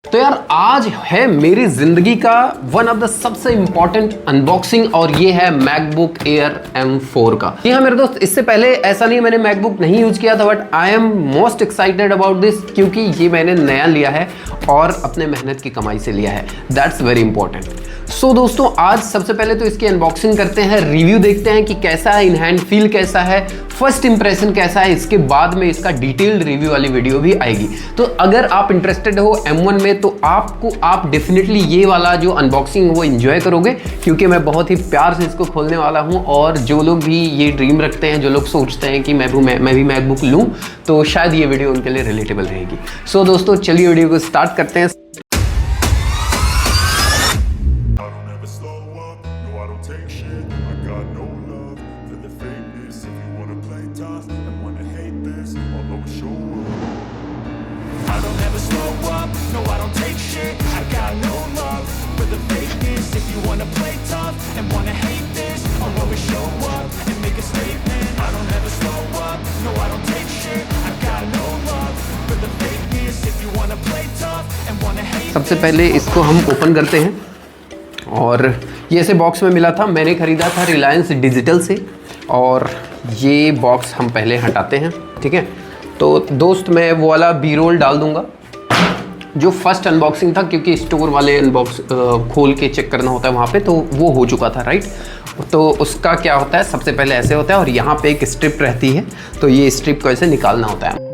तो यार आज है मेरी जिंदगी का वन ऑफ द सबसे इंपॉर्टेंट अनबॉक्सिंग और ये है मैकबुक एयर M4 का। जी हाँ मेरे दोस्त, इससे पहले ऐसा नहीं मैंने मैकबुक नहीं यूज किया था, but I am most excited about this क्योंकि ये मैंने नया लिया है और अपने मेहनत की कमाई से लिया है। That's very important. सो दोस्तों, आज सबसे पहले तो इसकी अनबॉक्सिंग करते हैं, रिव्यू देखते हैं कि कैसा है, इन हैंड फील कैसा है, फर्स्ट इंप्रेशन कैसा है। इसके बाद में इसका डिटेल्ड रिव्यू वाली वीडियो भी आएगी। तो अगर आप इंटरेस्टेड हो M1 में तो आप डेफिनेटली ये वाला जो अनबॉक्सिंग वो एंजॉय करोगे क्योंकि मैं बहुत ही प्यार से इसको खोलने वाला हूँ। और जो लोग भी ये ड्रीम रखते हैं, जो लोग सोचते हैं कि मैं भी मैकबुक लूँ, तो शायद ये वीडियो उनके लिए रिलेटेबल रहेगी। सो दोस्तों, चलिए वीडियो को स्टार्ट करते हैं। सबसे पहले इसको हम ओपन करते हैं और ये ऐसे बॉक्स में मिला था, मैंने ख़रीदा था रिलायंस डिजिटल से। और ये बॉक्स हम पहले हटाते हैं, ठीक है। तो दोस्त मैं वो वाला बी रोल डाल दूंगा जो फर्स्ट अनबॉक्सिंग था, क्योंकि स्टोर वाले अनबॉक्स खोल के चेक करना होता है वहाँ पे, तो वो हो चुका था, राइट। तो उसका क्या होता है, सबसे पहले ऐसे होता है और यहाँ पे एक स्ट्रिप रहती है, तो ये स्ट्रिप को ऐसे निकालना होता है।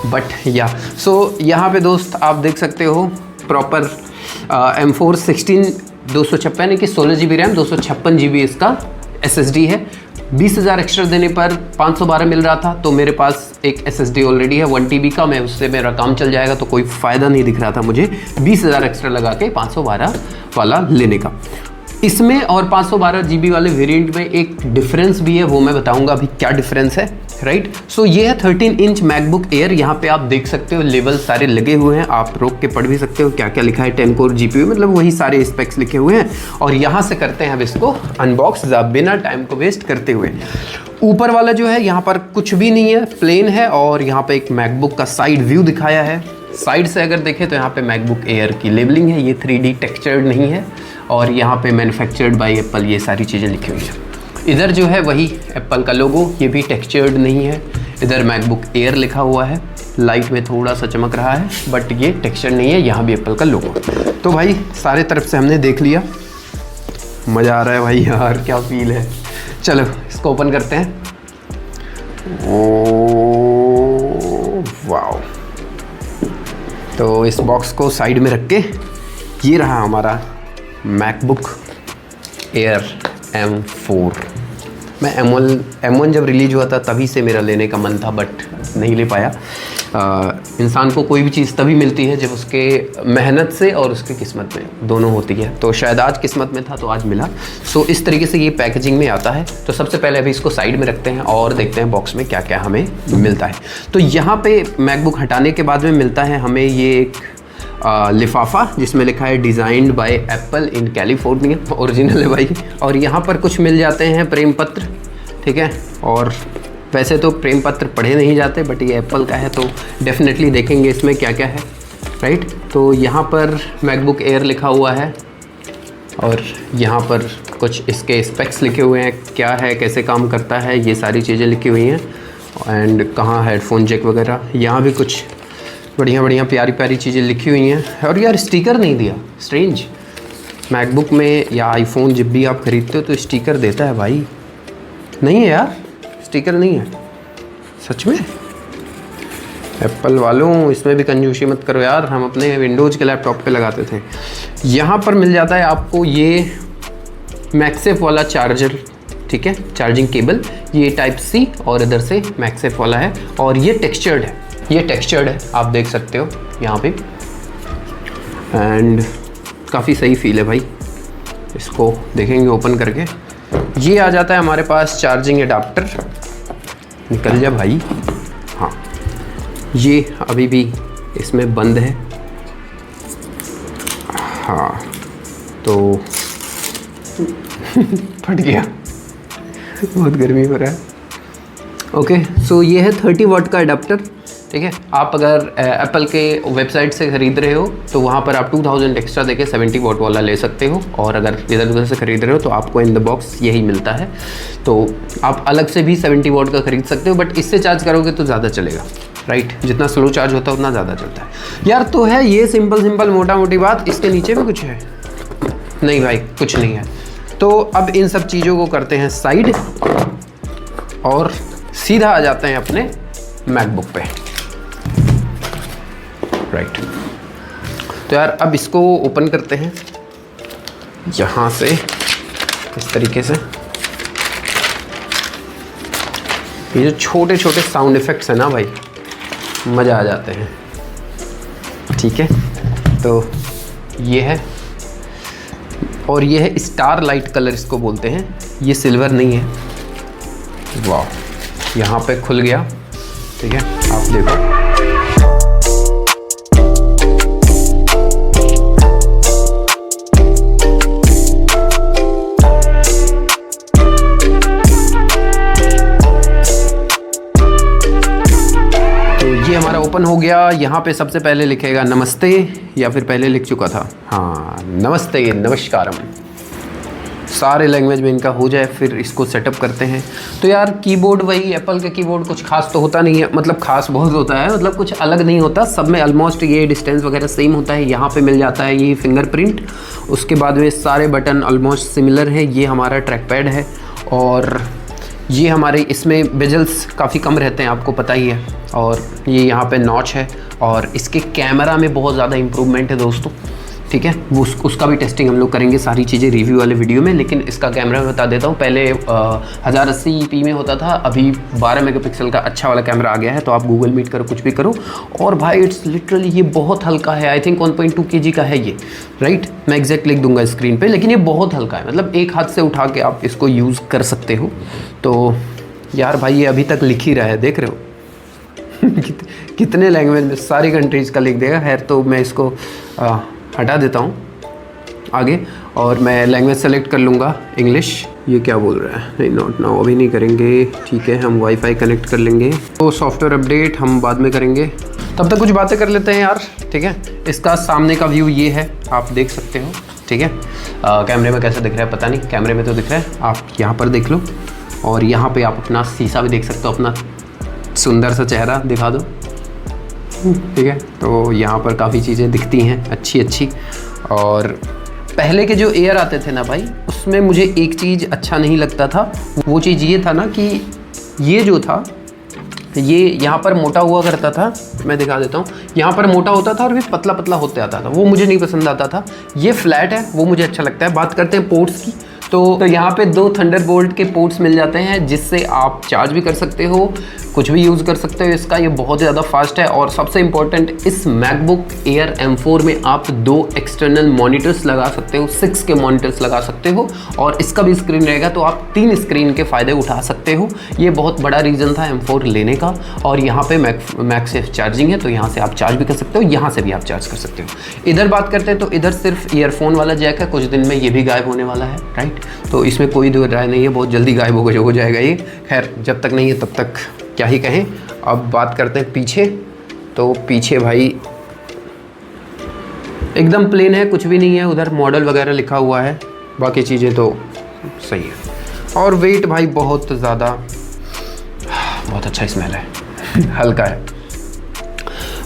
बट या यहाँ पे दोस्त आप देख सकते हो प्रॉपर M4 256 की 16 GB रैम, 256 GB इसका SSD है। 20,000 एक्स्ट्रा देने पर 512 मिल रहा था, तो मेरे पास एक SSD ऑलरेडी है 1 TB का, मैं उससे मेरा काम चल जाएगा, तो कोई फ़ायदा नहीं दिख रहा था मुझे 20,000 एक्स्ट्रा लगा के 512 वाला लेने का। इसमें और 512 GB वाले वेरिएंट में एक डिफरेंस भी है, वो मैं बताऊंगा अभी क्या डिफरेंस है, राइट। सो ये है 13 इंच मैकबुक एयर। यहाँ पे आप देख सकते हो लेवल सारे लगे हुए हैं, आप रोक के पढ़ भी सकते हो क्या क्या लिखा है। 10 कोर GPU, मतलब वही सारे स्पेक्स लिखे हुए हैं। और यहाँ से करते हैं अब इसको अनबॉक्स बिना टाइम को वेस्ट करते हुए। ऊपर वाला जो है यहाँ पर कुछ भी नहीं है, प्लेन है। और यहाँ पे एक मैकबुक का साइड व्यू दिखाया है। साइड से अगर देखें तो यहाँ पे मैकबुक एयर की लेबलिंग है, ये 3D टेक्सचर्ड नहीं है। और यहाँ पे मैन्युफैक्चर्ड बाय एप्पल, ये सारी चीज़ें लिखी हुई हैं। इधर जो है वही एप्पल का लोगो, ये भी टेक्सचर्ड नहीं है। इधर मैकबुक एयर लिखा हुआ है, लाइट में थोड़ा सा चमक रहा है, बट ये टेक्सचर नहीं है। यहाँ भी एप्पल का लोगो। तो भाई सारे तरफ से हमने देख लिया, मज़ा आ रहा है भाई यार, क्या फील है। चलो इसको ओपन करते हैं। Oh wow. तो इस बॉक्स को साइड में रख के, ये रहा हमारा मैकबुक एयर M4। मैं M1 जब रिलीज हुआ था तभी से मेरा लेने का मन था, बट नहीं ले पाया। इंसान को कोई भी चीज़ तभी मिलती है जब उसके मेहनत से और उसकी किस्मत में दोनों होती है। तो शायद आज किस्मत में था तो आज मिला। सो इस तरीके से ये पैकेजिंग में आता है। तो सबसे पहले अभी इसको साइड में रखते हैं और देखते हैं बॉक्स में क्या क्या हमें मिलता है। तो यहाँ पे मैकबुक हटाने के बाद में मिलता है हमें ये एक लिफाफा जिसमें लिखा है designed bye apple in California, original है भाई। और यहाँ पर कुछ मिल जाते हैं प्रेम पत्र, ठीक है। और वैसे तो प्रेम पत्र पढ़े नहीं जाते, बट ये एप्पल का है तो डेफिनेटली देखेंगे इसमें क्या क्या है, राइट। तो यहाँ पर मैकबुक एयर लिखा हुआ है और यहाँ पर कुछ इसके स्पेक्स लिखे हुए हैं, क्या है, कैसे काम करता है, ये सारी चीज़ें लिखी हुई हैं। एंड कहाँ हेडफोन जैक वगैरह, यहाँ भी कुछ बढ़िया बढ़िया प्यारी प्यारी चीज़ें लिखी हुई हैं। और यार स्टिकर नहीं दिया, स्ट्रेंज। मैकबुक में या आईफोन जब भी आप ख़रीदते हो तो स्टिकर देता है भाई, नहीं है यार, स्टिकर नहीं है सच में। एप्पल वालों, इसमें भी कंजूसी मत करो यार, हम अपने विंडोज़ के लैपटॉप पे लगाते थे। यहाँ पर मिल जाता है आपको ये मैक्सेफ वाला चार्जर, ठीक है, चार्जिंग केबल, ये टाइप C और इधर से मैक्सेफ वाला है। और ये टेक्सचर्ड है, ये टेक्सचर्ड है, आप देख सकते हो यहाँ पे। एंड काफ़ी सही फील है भाई, इसको देखेंगे ओपन करके। ये आ जाता है हमारे पास चार्जिंग एडाप्टर। निकल जा भाई। हाँ, ये अभी भी इसमें बंद है। हाँ तो फट गया, बहुत गर्मी हो रहा है। ओके, सो ये है 30 वाट का एडाप्टर। ठीक है, आप अगर एप्पल के वेबसाइट से ख़रीद रहे हो तो वहाँ पर आप 2000 एक्स्ट्रा देके 70 वाट वाला ले सकते हो, और अगर इधर उधर से ख़रीद रहे हो तो आपको इन द बॉक्स यही मिलता है। तो आप अलग से भी 70 वाट का ख़रीद सकते हो, बट इससे चार्ज करोगे तो ज़्यादा चलेगा, राइट। जितना स्लो चार्ज होता है उतना ज़्यादा चलता है यार। तो है ये सिंपल मोटा मोटी बात। इसके नीचे भी कुछ है? नहीं भाई, कुछ नहीं है। तो अब इन सब चीज़ों को करते हैं साइड और सीधा आ जाते हैं अपने मैकबुक पे, राइट। तो यार अब इसको ओपन करते हैं यहाँ से, इस तरीके से। ये जो छोटे छोटे साउंड इफ़ेक्ट्स हैं ना भाई, मज़ा आ जाते हैं। ठीक है, तो ये है, और ये है स्टार लाइट कलर इसको बोलते हैं। ये सिल्वर नहीं है। वाह, यहाँ पे खुल गया। ठीक है, आप देखो। हमारा ओपन हो गया। यहाँ पे सबसे पहले लिखेगा नमस्ते, या फिर पहले लिख चुका था, हाँ नमस्ते नमस्कारम। सारे लैंग्वेज में इनका हो जाए, फिर इसको सेटअप करते हैं। तो यार कीबोर्ड वही एप्पल के कीबोर्ड, कुछ खास तो होता नहीं है, मतलब खास बहुत होता है, मतलब कुछ अलग नहीं होता। सब में ऑलमोस्ट ये डिस्टेंस वगैरह सेम होता है। यहाँ पे मिल जाता है ये फिंगरप्रिंट, उसके बाद में सारे बटन ऑलमोस्ट सिमिलर हैं। ये हमारा ट्रैक पैड है, और ये हमारे इसमें बेजल्स काफ़ी कम रहते हैं, आपको पता ही है। और ये यहाँ पे नॉच है, और इसके कैमरा में बहुत ज़्यादा इम्प्रूवमेंट है दोस्तों। ठीक है, वो उसका भी टेस्टिंग हम लोग करेंगे, सारी चीज़ें रिव्यू वाले वीडियो में। लेकिन इसका कैमरा मैं बता देता हूँ। पहले 1080p में होता था, अभी 12 मेगापिक्सल का अच्छा वाला कैमरा आ गया है। तो आप गूगल मीट करो, कुछ भी करो। और भाई इट्स लिटरली ये बहुत हल्का है। आई थिंक 1.2 kg का है ये, राइट। मैं एग्जैक्ट लिख दूंगा स्क्रीन पे, लेकिन ये बहुत हल्का है, मतलब एक हाथ से उठा के आप इसको यूज़ कर सकते हो। तो यार भाई ये अभी तक लिख ही रहा है, देख रहे हो कितने लैंग्वेज में, सारी कंट्रीज़ का लिख देगा। खैर, तो मैं इसको हटा देता हूँ आगे, और मैं लैंग्वेज सेलेक्ट कर लूँगा इंग्लिश। ये क्या बोल रहा है? नहीं, नॉट नाउ, अभी नहीं करेंगे। ठीक है, हम वाईफाई कनेक्ट कर लेंगे। तो सॉफ्टवेयर अपडेट हम बाद में करेंगे, तब तक कुछ बातें कर लेते हैं यार। ठीक है, इसका सामने का व्यू ये है, आप देख सकते हो। ठीक है, कैमरे में कैसा दिख रहा है पता नहीं, कैमरे में तो दिख रहा है, आप यहाँ पर देख लो। और यहाँ पे आप अपना शीशा भी देख सकते हो, अपना सुंदर सा चेहरा दिखा दो। ठीक है, तो यहाँ पर काफ़ी चीज़ें दिखती हैं अच्छी। और पहले के जो एयर आते थे ना भाई, उसमें मुझे एक चीज़ अच्छा नहीं लगता था। वो चीज़ ये था ना कि ये जो था, ये यहाँ पर मोटा हुआ करता था। मैं दिखा देता हूँ, यहाँ पर मोटा होता था और फिर पतला पतला होते आता था। वो मुझे नहीं पसंद आता था। ये फ्लैट है, वो मुझे अच्छा लगता है। बात करते हैं पोर्ट्स की, तो यहाँ पे 2 थंडरबोल्ट के पोर्ट्स मिल जाते हैं, जिससे आप चार्ज भी कर सकते हो, कुछ भी यूज़ कर सकते हो इसका। ये बहुत ज़्यादा फास्ट है। और सबसे इम्पॉर्टेंट, इस मैकबुक एयर M4 में आप 2 एक्सटर्नल मॉनिटर्स लगा सकते हो, 6 के मॉनिटर्स लगा सकते हो। और इसका भी स्क्रीन रहेगा, तो आप 3 स्क्रीन के फ़ायदे उठा सकते हो। ये बहुत बड़ा रीज़न था M4 लेने का। और यहाँ पे मैगसेफ चार्जिंग है, तो यहाँ से आप चार्ज भी कर सकते हो, यहाँ से भी आप चार्ज कर सकते हो। इधर बात करते हैं, तो इधर सिर्फ ईयरफोन वाला जैक है। कुछ दिन में ये भी गायब होने वाला है, राइट। तो इसमें कोई दो राय नहीं है, बहुत जल्दी गायब हो जाएगा ये। खैर, जब तक नहीं है तब तक क्या ही कहें। अब बात करते हैं पीछे। तो पीछे भाई एकदम प्लेन है, कुछ भी नहीं है। उधर मॉडल वगैरह लिखा हुआ है, बाकी चीज़ें तो सही है। और वेट भाई बहुत ज़्यादा, बहुत अच्छा स्मेल है हल्का है।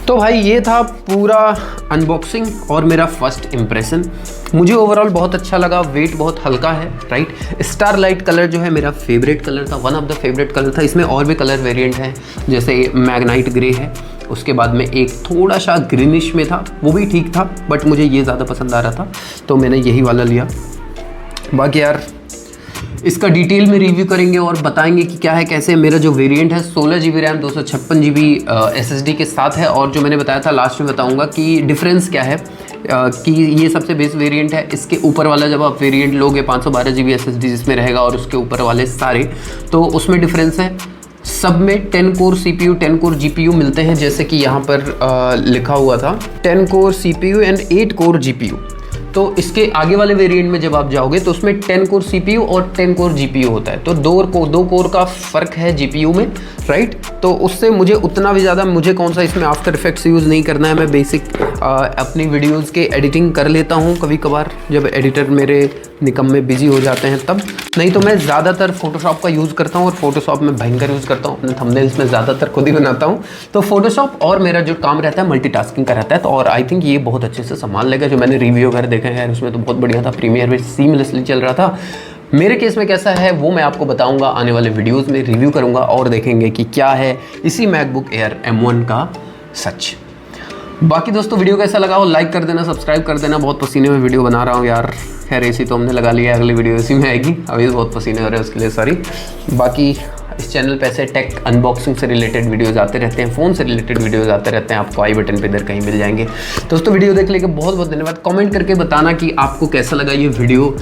तो भाई ये था पूरा अनबॉक्सिंग और मेरा फर्स्ट इम्प्रेशन। मुझे ओवरऑल बहुत अच्छा लगा। वेट बहुत हल्का है, राइट। स्टार लाइट कलर जो है मेरा फेवरेट कलर था, one of the favourite colour था। इसमें और भी कलर वेरिएंट हैं, जैसे मैग्नाइट ग्रे है, उसके बाद में एक थोड़ा सा ग्रीनिश में था, वो भी ठीक था, बट मुझे ये ज़्यादा पसंद आ रहा था, तो मैंने यही वाला लिया। बाकी यार इसका डिटेल में रिव्यू करेंगे और बताएंगे कि क्या है कैसे। मेरा जो वेरिएंट है 16 GB रैम 256 GB SSD के साथ है। और जो मैंने बताया था लास्ट में बताऊंगा कि डिफरेंस क्या है। कि ये सबसे बेस वेरिएंट है। इसके ऊपर वाला जब आप वेरिएंट लोगे 512 GB SSD जिसमें रहेगा और उसके ऊपर वाले सारे, तो उसमें डिफरेंस है। सब में 10 कोर CPU 10 कोर GPU मिलते हैं, जैसे कि यहाँ पर लिखा हुआ था 10 core CPU and 8 core GPU। तो इसके आगे वाले वेरिएंट में जब आप जाओगे तो उसमें 10 कोर CPU और 10 कोर GPU होता है। तो दो कोर का फ़र्क है GPU में, राइट। तो उससे मुझे उतना भी ज़्यादा, मुझे कौन सा इसमें आफ्टर इफेक्ट्स यूज़ नहीं करना है। मैं बेसिक अपनी वीडियोज़ के एडिटिंग कर लेता हूँ कभी कभार, जब एडिटर मेरे निकम्मे बिजी हो जाते हैं तब। नहीं तो मैं ज़्यादातर फोटोशॉप का यूज़ करता हूँ, और फोटोशॉप में भयंकर यूज़ करता हूँ। अपने थंबनेल्स में ज़्यादातर खुद ही बनाता हूँ। तो फोटोशॉप और मेरा जो काम रहता है मल्टीटास्किंग का रहता है। तो और आई थिंक ये बहुत अच्छे से संभाल लेगा। जो मैंने रिव्यू वगैरह देखा है उसमें तो बहुत बढ़िया था, प्रीमियर में सीमलेसली चल रहा था। मेरे केस में कैसा है वो मैं आपको बताऊंगा आने वाले वीडियोस में, रिव्यू करूंगा और देखेंगे कि क्या है इसी मैकबुक एयर M1 का सच। बाकी दोस्तों वीडियो कैसा लगा हो लाइक कर देना, सब्सक्राइब कर देना। बहुत पसीने में वीडियो बना रहा हूँ यार। खैर एसी तो हमने लगा लिया है, अगली वीडियो इसी में आएगी। अभी बहुत पसीने हो रहे हैं उसके लिए सॉरी। बाकी इस चैनल पे ऐसे टेक अनबॉक्सिंग से रिलेटेड वीडियोस आते रहते हैं, फ़ोन से रिलेटेड वीडियोस आते रहते हैं। आपको आई बटन पे इधर कहीं मिल जाएंगे। दोस्तों वीडियो देखने के बहुत बहुत धन्यवाद। कमेंट करके बताना कि आपको कैसा लगा ये वीडियो।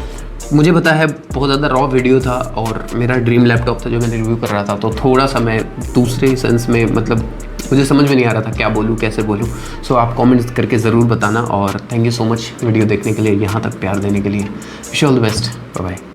मुझे पता है बहुत ज़्यादा रॉ वीडियो था और मेरा ड्रीम लैपटॉप था जो मैंने रिव्यू कर रहा था, तो थोड़ा सा मैं दूसरे सेंस में, मतलब मुझे समझ में नहीं आ रहा था क्या बोलूँ कैसे बोलूँ। सो आप कमेंट्स करके ज़रूर बताना। और thank you so much video देखने के लिए, यहाँ तक प्यार देने के लिए। Wish all the best, bye bye.